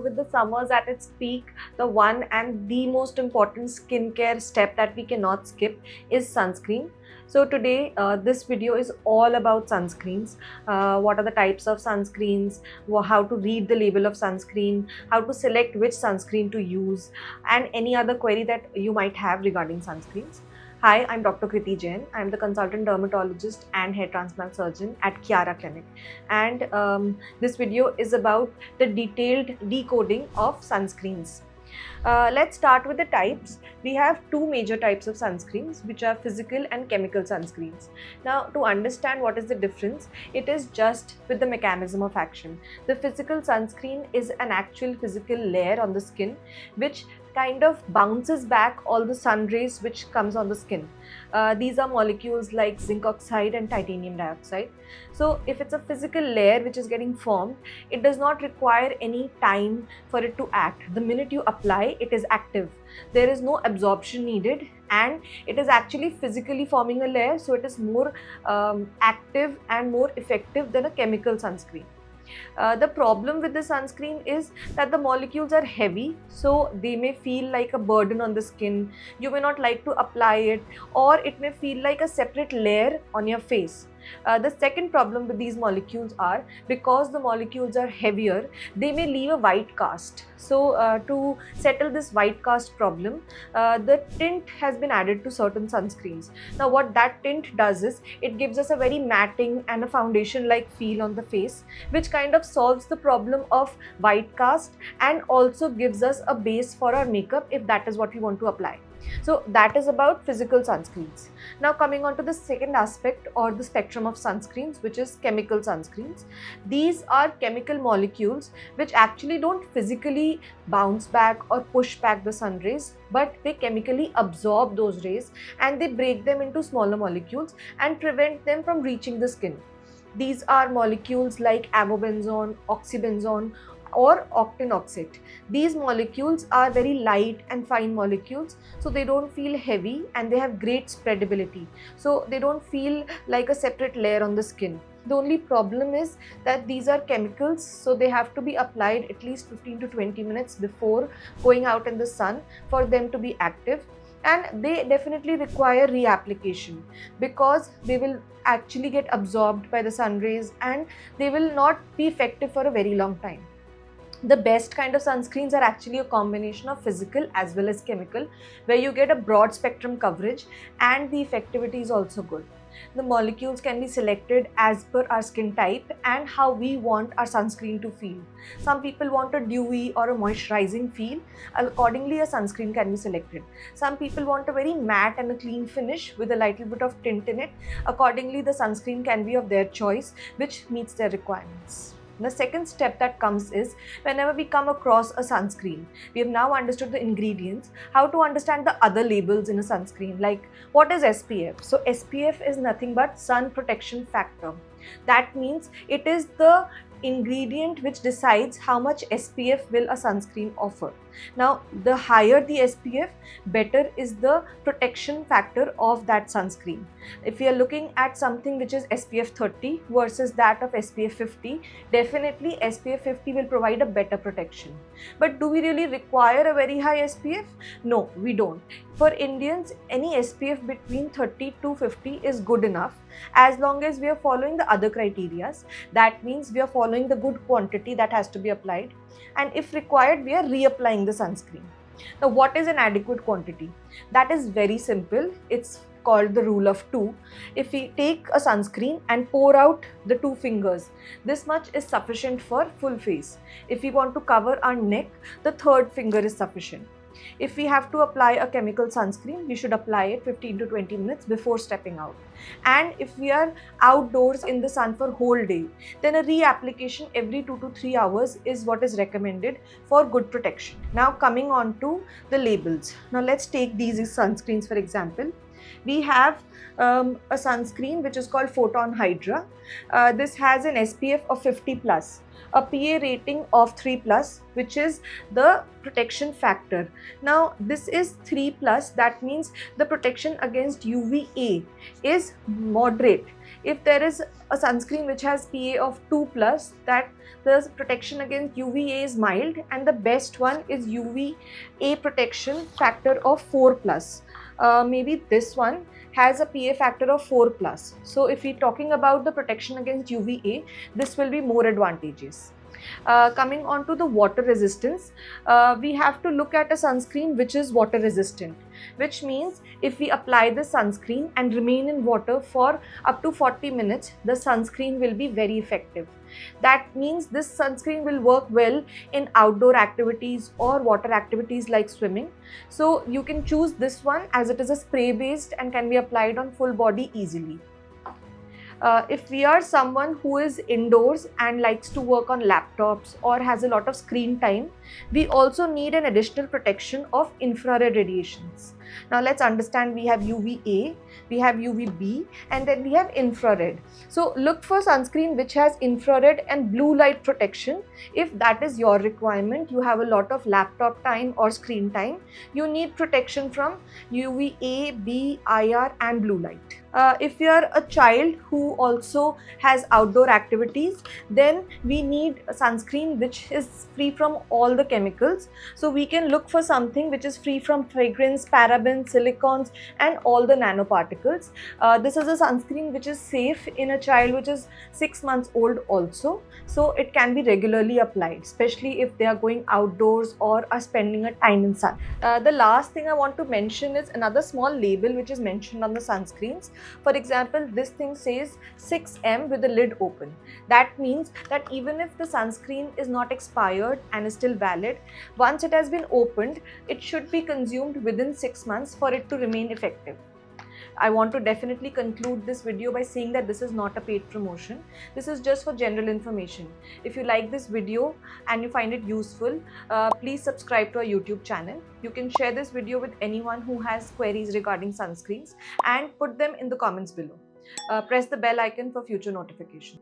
with the summers at its peak, the one and the most important skincare step that we cannot skip is sunscreen. So today this video is all about sunscreens. What are the types of sunscreens, how to read the label of sunscreen, how to select which sunscreen to use, and any other query that you might have regarding sunscreens. Hi, I'm Dr. Kriti Jain. I'm the consultant dermatologist and hair transplant surgeon at Kiara Clinic. And this video is about the detailed decoding of sunscreens. Let's start with the types. We have two major types of sunscreens, which are physical and chemical sunscreens. Now, to understand what is the difference, it is just with the mechanism of action. The physical sunscreen is an actual physical layer on the skin, which kind of bounces back all the sun rays which comes on the skin. These are molecules like zinc oxide and titanium dioxide. So if it's a physical layer which is getting formed, it does not require any time for it to act. The minute you apply, it is active. There is no absorption needed, and it is actually physically forming a layer, so it is more active and more effective than a chemical sunscreen. The problem with the sunscreen is that the molecules are heavy, so they may feel like a burden on the skin. You may not like to apply it, or it may feel like a separate layer on your face. The second problem with these molecules are, because the molecules are heavier, they may leave a white cast. So to settle this white cast problem, the tint has been added to certain sunscreens. Now what that tint does is, it gives us a very matting and a foundation like feel on the face, which kind of solves the problem of white cast and also gives us a base for our makeup if that is what we want to apply. So that is about physical sunscreens. Now coming on to the second aspect or the spectrum of sunscreens, which is chemical sunscreens. These are chemical molecules which actually don't physically bounce back or push back the sun rays, but they chemically absorb those rays and they break them into smaller molecules and prevent them from reaching the skin. These are molecules like avobenzone, oxybenzone, or octinoxate. These molecules are very light and fine molecules, so they don't feel heavy and they have great spreadability. So they don't feel like a separate layer on the skin. The only problem is that these are chemicals, so they have to be applied at least 15 to 20 minutes before going out in the sun for them to be active. And they definitely require reapplication, because they will actually get absorbed by the sun rays and they will not be effective for a very long time. The best kind of sunscreens are actually a combination of physical as well as chemical, where you get a broad spectrum coverage and the effectivity is also good. The molecules can be selected as per our skin type and how we want our sunscreen to feel. Some people want a dewy or a moisturizing feel. Accordingly, a sunscreen can be selected. Some people want a very matte and a clean finish with a little bit of tint in it. Accordingly, the sunscreen can be of their choice, which meets their requirements. The second step that comes is, whenever we come across a sunscreen, we have now understood the ingredients, how to understand the other labels in a sunscreen, like what is SPF. So SPF is nothing but sun protection factor. That means it is the ingredient which decides how much SPF will a sunscreen offer. Now, the higher the SPF, better is the protection factor of that sunscreen. If you are looking at something which is SPF 30 versus that of SPF 50, definitely SPF 50 will provide a better protection. But do we really require a very high SPF? No, we don't. For Indians, any SPF between 30 to 50 is good enough, as long as we are following the other criteria. That means we are following the good quantity that has to be applied, and if required, we are reapplying the sunscreen. Now, what is an adequate quantity? That is very simple. It's called the rule of 2. If we take a sunscreen and pour out the 2 fingers, this much is sufficient for full face. If we want to cover our neck, the 3rd finger is sufficient. If we have to apply a chemical sunscreen, we should apply it 15 to 20 minutes before stepping out. And if we are outdoors in the sun for whole day, then a reapplication every 2 to 3 hours is what is recommended for good protection. Now coming on to the labels. Now let's take these sunscreens for example. We have a sunscreen which is called Photon Hydra. This has an SPF of 50 plus, a PA rating of 3 plus, which is the protection factor. Now this is 3 plus, that means the protection against UVA is moderate. If there is a sunscreen which has PA of 2 plus, that the protection against UVA is mild, and the best one is UVA protection factor of 4 plus. Maybe this one has a PA factor of 4 plus. So if we're talking about the protection against UVA, this will be more advantageous. Coming on to the water resistance, we have to look at a sunscreen which is water resistant, which means if we apply the sunscreen and remain in water for up to 40 minutes, the sunscreen will be very effective. That means this sunscreen will work well in outdoor activities or water activities like swimming. So you can choose this one as it is a spray based and can be applied on full body easily. If we are someone who is indoors and likes to work on laptops or has a lot of screen time, we also need an additional protection of infrared radiations. Now let's understand, we have UVA, we have UVB, and then we have infrared. So look for sunscreen which has infrared and blue light protection. If that is your requirement, you have a lot of laptop time or screen time, you need protection from UVA, B, IR and blue light. If you are a child who also has outdoor activities, then we need a sunscreen which is free from all the chemicals. So we can look for something which is free from fragrance, parabens, silicons and all the nanoparticles. This is a sunscreen which is safe in a child which is 6 months old also. So it can be regularly applied, especially if they are going outdoors or are spending a time in sun. The last thing I want to mention is another small label which is mentioned on the sunscreens. For example, this thing says 6M with the lid open. That means that even if the sunscreen is not expired and is still valid, once it has been opened, it should be consumed within 6 months for it to remain effective. I want to definitely conclude this video by saying that this is not a paid promotion. This is just for general information. If you like this video and you find it useful, please subscribe to our YouTube channel. You can share this video with anyone who has queries regarding sunscreens and put them in the comments below. Press the bell icon for future notification.